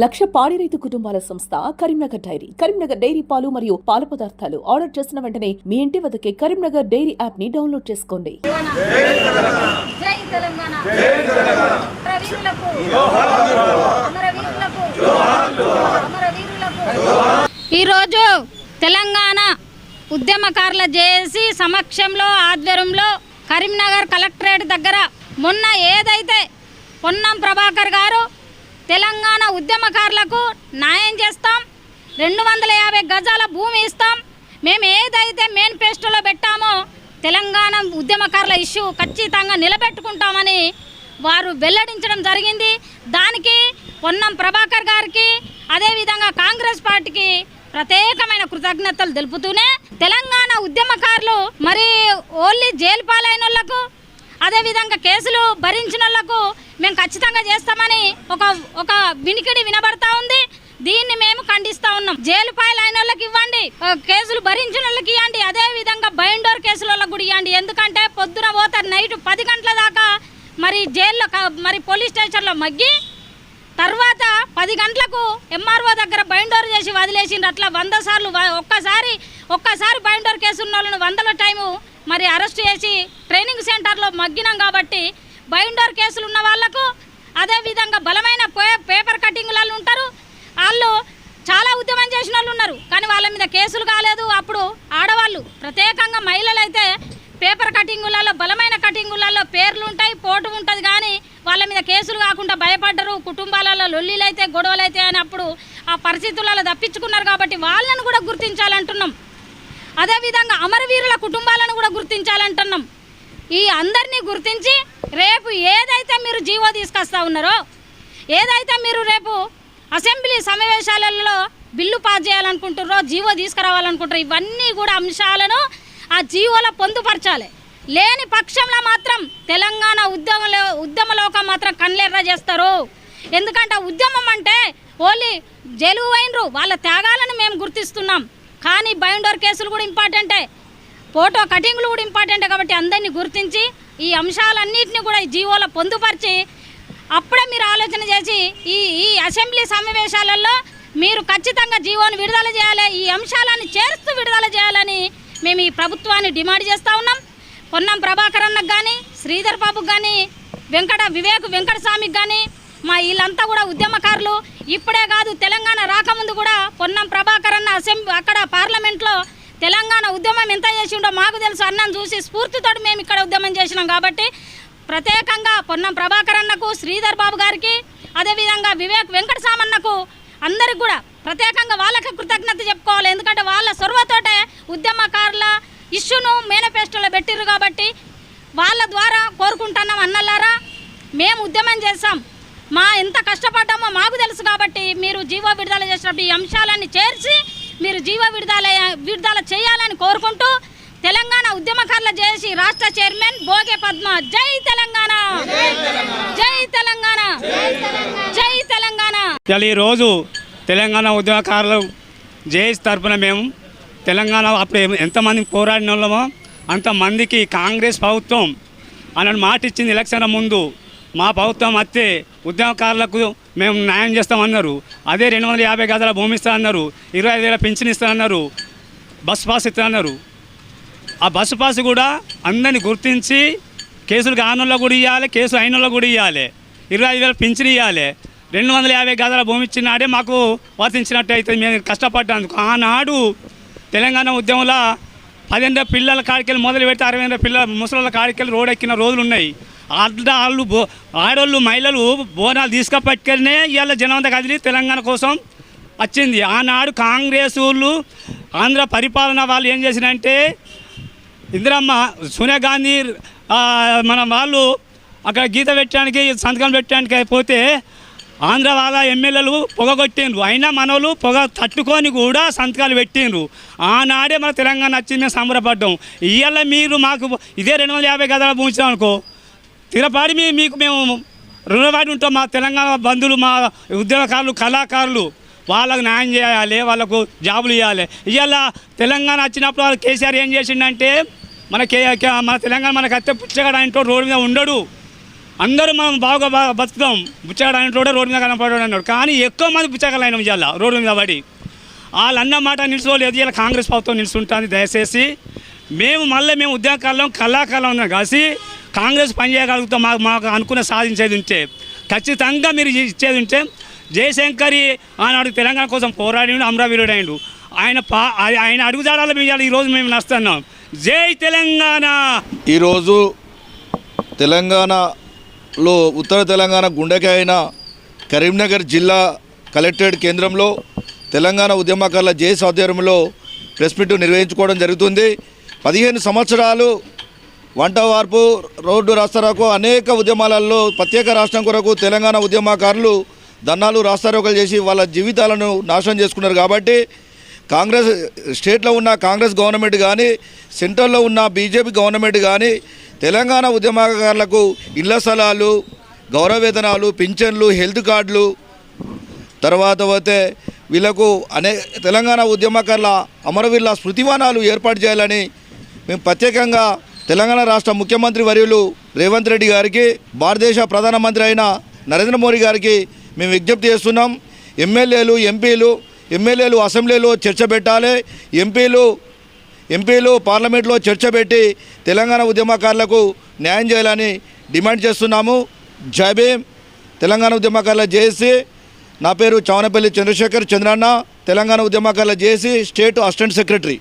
లక్ష పాడి రైతు కుటుంబాల సంస్థ కరీంనగర్ డైరీ. కరీంనగర్ డైరీ పాలు మరియు పాల పదార్థాలు ఆర్డర్ చేసిన వెంటనే మీ ఇంటి వద్దకే కరీంనగర్ డైరీ యాప్ ని డౌన్లోడ్ చేసుకోండి. ఈరోజు తెలంగాణ ఉద్యమకారుల జేఏసీ సమక్షంలో ఆధ్వర్యంలో కరీంనగర్ కలెక్టరేట్ దగ్గర మొన్న ఏదైతే పొన్నం ప్రభాకర్ గారు తెలంగాణ ఉద్యమకారులకు న్యాయం చేస్తాం, 250 గజాల భూమి ఇస్తాం, మేము ఏదైతే మేనిఫెస్టోలో పెట్టామో తెలంగాణ ఉద్యమకారుల ఇష్యూ ఖచ్చితంగా నిలబెట్టుకుంటామని వారు వెల్లడించడం జరిగింది. దానికి పొన్నం ప్రభాకర్ గారికి అదేవిధంగా కాంగ్రెస్ పార్టీకి ప్రత్యేకమైన కృతజ్ఞతలు తెలుపుతూనే తెలంగాణ ఉద్యమకారులు మరి ఓన్లీ జైలు పాలైన వాళ్ళకు అదేవిధంగా కేసులు భరించిన వాళ్ళకు మేము ఖచ్చితంగా చేస్తామని ఒక వినికిడి వినబడతా ఉంది. దీన్ని మేము ఖండిస్తూ ఉన్నాం. జైలు పాలైన వాళ్ళకి ఇవ్వండి, కేసులు భరించిన వాళ్ళకి ఇవ్వండి, అదేవిధంగా బైండోర్ కేసుల వాళ్ళకి కూడా ఇవ్వండి. ఎందుకంటే పొద్దున పోతారు, నైట్ 10 గంటల దాకా మరి జైల్లో మరి పోలీస్ స్టేషన్లో మగ్గి తర్వాత 10 గంటలకు ఎంఆర్ఓ దగ్గర బైండోర్ చేసి వదిలేసిండ్రు. అట్లా 100 సార్లు ఒక్కసారి బైండోర్ కేసు ఉన్న వాళ్ళను 100ల టైము మరి అరెస్ట్ చేసి ట్రైనింగ్ సెంటర్లో మగ్గినాం. కాబట్టి బైండోర్ కేసులు ఉన్న వాళ్లకు అదేవిధంగా బలమైన పేపర్ కటింగ్లలో ఉంటారు. వాళ్ళు చాలా ఉద్యమం చేసిన వాళ్ళు ఉన్నారు, కానీ వాళ్ళ మీద కేసులు కాలేదు. అప్పుడు ఆడవాళ్ళు ప్రత్యేకంగా మహిళలు అయితే పేపర్ కటింగులలో బలమైన కటింగులలో పేర్లు ఉంటాయి, పోటు ఉంటుంది, కానీ వాళ్ళ మీద కేసులు కాకుండా భయపడ్డరు. కుటుంబాలలో లొల్లీలు అయితే గొడవలు అయితే అని అప్పుడు ఆ పరిస్థితులలో తప్పించుకున్నారు. కాబట్టి వాళ్ళను కూడా గుర్తించాలంటున్నాం. అదేవిధంగా అమరవీరుల కుటుంబాలను కూడా గుర్తించాలంటున్నాం. ఈ అందరినీ గుర్తించి రేపు ఏదైతే మీరు జీవో తీసుకొస్తా ఉన్నారో, ఏదైతే మీరు రేపు అసెంబ్లీ సమావేశాలలో బిల్లు పాస్ చేయాలనుకుంటున్నారో, జీవో తీసుకురావాలనుకుంటారో, ఇవన్నీ కూడా అంశాలను ఆ జీవోలో పొందుపరచాలి. లేని పక్షంలో మాత్రం తెలంగాణ ఉద్యమలోకం మాత్రం కళ్ళెర్ర చేస్తారు. ఎందుకంటే ఉద్యమం అంటే ఓన్లీ జైలు అయినరు వాళ్ళ త్యాగాలను మేము గుర్తిస్తున్నాం, కానీ బైండోర్ కేసులు కూడా ఇంపార్టెంటే, ఫోటో కటింగ్లు కూడా ఇంపార్టెంటే. కాబట్టి అందరినీ గుర్తించి ఈ అంశాలన్నింటినీ కూడా ఈ జీవోలో పొందుపరిచి అప్పుడే మీరు ఆలోచన చేసి ఈ అసెంబ్లీ సమావేశాలలో మీరు ఖచ్చితంగా జీవోను విడుదల చేయాలి, ఈ అంశాలను చేరుస్తూ విడుదల చేయాలని మేము ఈ ప్రభుత్వాన్ని డిమాండ్ చేస్తూ ఉన్నాం. పొన్నం ప్రభాకర్ అన్నకు కానీ, శ్రీధర్ బాబుకి కానీ, వివేక్ వెంకటస్వామికి కానీ, మా వీళ్ళంతా కూడా ఉద్యమకారులు. ఇప్పుడే కాదు, తెలంగాణ రాకముందు కూడా పొన్నం ప్రభాకర్ అన్న అక్కడ పార్లమెంట్లో తెలంగాణ ఉద్యమం ఎంత చేసిండో మాకు తెలుసు. అన్నను చూసి స్ఫూర్తితో మేము ఇక్కడ ఉద్యమం చేసినాం. కాబట్టి ప్రత్యేకంగా పొన్నం ప్రభాకర్ అన్నకు, శ్రీధర్ బాబు గారికి, అదేవిధంగా వివేక్ వెంకటస్వామి అన్నకు అందరికి కూడా ప్రత్యేకంగా వాళ్ళకి కృతజ్ఞత చెప్పుకోవాలి. ఎందుకంటే వాళ్ళ సొరవతోటే ఉద్యమకారుల ఇష్యూను మేనిఫెస్టోలో పెట్టిర్రు. కాబట్టి వాళ్ళ ద్వారా కోరుకుంటున్నాం, అన్నలారా మేము ఉద్యమం చేస్తాం, మా ఎంత కష్టపడ్డామో మాకు తెలుసు. కాబట్టి మీరు జీవో విడుదల చేసినప్పుడు ఈ అంశాలన్నీ చేర్చి మీరు జీవో విడుదల చేయాలని కోరుకుంటూ తెలంగాణ ఉద్యమకారుల జేఏసీ రాష్ట్ర చైర్మన్ బోగే పద్మ. జై తెలంగాణ, జై తెలంగాణ, జై తెలంగాణ. ఈరోజు తెలంగాణ ఉద్యమకారులు జేఏసీ తరఫున మేము తెలంగాణ అప్పుడు ఎంతమంది పోరాడిన వాళ్ళమో అంతమందికి కాంగ్రెస్ ప్రభుత్వం అన్న మాట ఇచ్చింది. ఎలక్షన్ ముందు మా ప్రభుత్వం వస్తే ఉద్యమకారులకు మేము న్యాయం చేస్తామన్నారు. అదే 250 గజాల భూమి ఇస్తామన్నారు, 25,000 పింఛన్ ఇస్తామన్నారు, బస్సు పాస్ ఇస్తామన్నారు. ఆ బస్సు పాస్ కూడా అందరినీ గుర్తించి కేసులు కానోళ్ళకు కూడా ఇవ్వాలి, కేసు అయిన వాళ్ళకు కూడా ఇవ్వాలి, 25,000 పింఛన్ ఇవ్వాలి, 250 గజాల భూమి ఇచ్చినాడే మాకు వర్తించినట్టు అయితే మేము కష్టపడ్డాను. ఆనాడు తెలంగాణ ఉద్యమంలో 10 పిల్లల కాడికెళ్ళి మొదలు పెట్టి 60 పిల్లల ముసలి కాడికెళ్ళి రోడ్ ఎక్కిన రోజులు ఉన్నాయి. అట్లా వాళ్ళు ఆడవాళ్ళు మహిళలు బోనాలు తీసుకుపట్టుకెళ్ళినే ఇవాళ జనమంతా కదిలి తెలంగాణ కోసం వచ్చింది. ఆనాడు కాంగ్రెస్ వాళ్ళు ఆంధ్ర పరిపాలన వాళ్ళు ఏం చేసినంటే ఇందిరమ్మ సోనియా గాంధీ మన వాళ్ళు అక్కడ గీత పెట్టడానికి సంతకం పెట్టడానికి అయిపోతే ఆంధ్ర వాళ్ళ ఎమ్మెల్యేలు పొగగొట్టిండ్రు. అయినా మనోళ్ళు పొగ తట్టుకొని కూడా సంతకాలు పెట్టిండ్రు. ఆనాడే మన తెలంగాణ వచ్చింది, మేము సంబరపడ్డాం. ఇవాళ మీరు మాకు ఇదే 250 గజాల భూమించాం అనుకో, తిరపాడి మీకు మేము రుణపడి ఉంటాం. మా తెలంగాణ బంధువులు, మా ఉద్యోగకారులు, కళాకారులు, వాళ్ళకు న్యాయం చేయాలి, వాళ్ళకు జాబులు ఇవ్వాలి. ఇవాళ తెలంగాణ వచ్చినప్పుడు వాళ్ళు కేసీఆర్ ఏం చేసిండంటే మన తెలంగాణ మనకు అత్తే పుచ్చగడ ఇంటో రోడ్డు మీద ఉండడు. అందరూ మనం బాగా బతుకుతాం. బుచ్చగాడు కూడా రోడ్డు మీద కనపడాడు అన్నాడు. కానీ ఎక్కువ మంది బుచ్చగాళ్ళు అయినా ఇవాళ రోడ్డు మీద పడి వాళ్ళు అన్న మాట నిలుచోలేదు. ఇలా కాంగ్రెస్ ప్రభుత్వం నిలుచుంటుంది. దయచేసి మేము ఉద్యోగకాలం కళాకాలం కాసి కాంగ్రెస్ పని చేయగలుగుతాం. మాకు అనుకున్న సాధించేది ఉంటే ఖచ్చితంగా మీరు ఇచ్చేది ఉంటే జయశంకరి ఆనాడు తెలంగాణ కోసం పోరాడి అమరవీరుడు అయిండు. ఆయన అడుగుదాడాలు మేము ఈరోజు మేము నస్తున్నాం. జై తెలంగాణ. ఈరోజు తెలంగాణలో ఉత్తర తెలంగాణ గుండెకాయ అయిన కరీంనగర్ జిల్లా కలెక్టరేట్ కేంద్రంలో తెలంగాణ ఉద్యమకారుల జేఏసీ ఆధ్వర్యంలో ప్రెస్ మీట్ నిర్వహించుకోవడం జరుగుతుంది. 15 సంవత్సరాలు వంట వార్పు, రోడ్డు రాస్తారోకో, అనేక ఉద్యమాలలో ప్రత్యేక రాష్ట్రం కొరకు తెలంగాణ ఉద్యమకారులు ధర్నాలు రాస్తారోకలు చేసి వాళ్ళ జీవితాలను నాశనం చేసుకున్నారు. కాబట్టి కాంగ్రెస్ స్టేట్లో ఉన్న కాంగ్రెస్ గవర్నమెంట్ కానీ సెంట్రల్లో ఉన్న బీజేపీ గవర్నమెంట్ కానీ తెలంగాణ ఉద్యమకారులకు ఇళ్ల స్థలాలు, గౌరవ వేతనాలు, పింఛన్లు, హెల్త్ కార్డులు, తర్వాత పోతే వీళ్ళకు తెలంగాణ ఉద్యమకారుల అమరవీరుల స్మృతివనాలు ఏర్పాటు చేయాలని మేము ప్రత్యేకంగా తెలంగాణ రాష్ట్ర ముఖ్యమంత్రి వర్యులు రేవంత్ రెడ్డి గారికి, భారతదేశ ప్రధానమంత్రి అయిన నరేంద్ర మోడీ గారికి మేము విజ్ఞప్తి చేస్తున్నాం. ఎమ్మెల్యేలు అసెంబ్లీలో చర్చ పెట్టాలి. ఎంపీలు పార్లమెంట్లో చర్చ పెట్టి తెలంగాణ ఉద్యమకారులకు న్యాయం చేయాలని డిమాండ్ చేస్తున్నాము. జై భీమ్. తెలంగాణ ఉద్యమకారుల జేఏసీ. నా పేరు చవనపల్లి చంద్రశేఖర్ చంద్రన్న, తెలంగాణ ఉద్యమకారుల జేఏసీ స్టేట్ అసిస్టెంట్ సెక్రటరీ.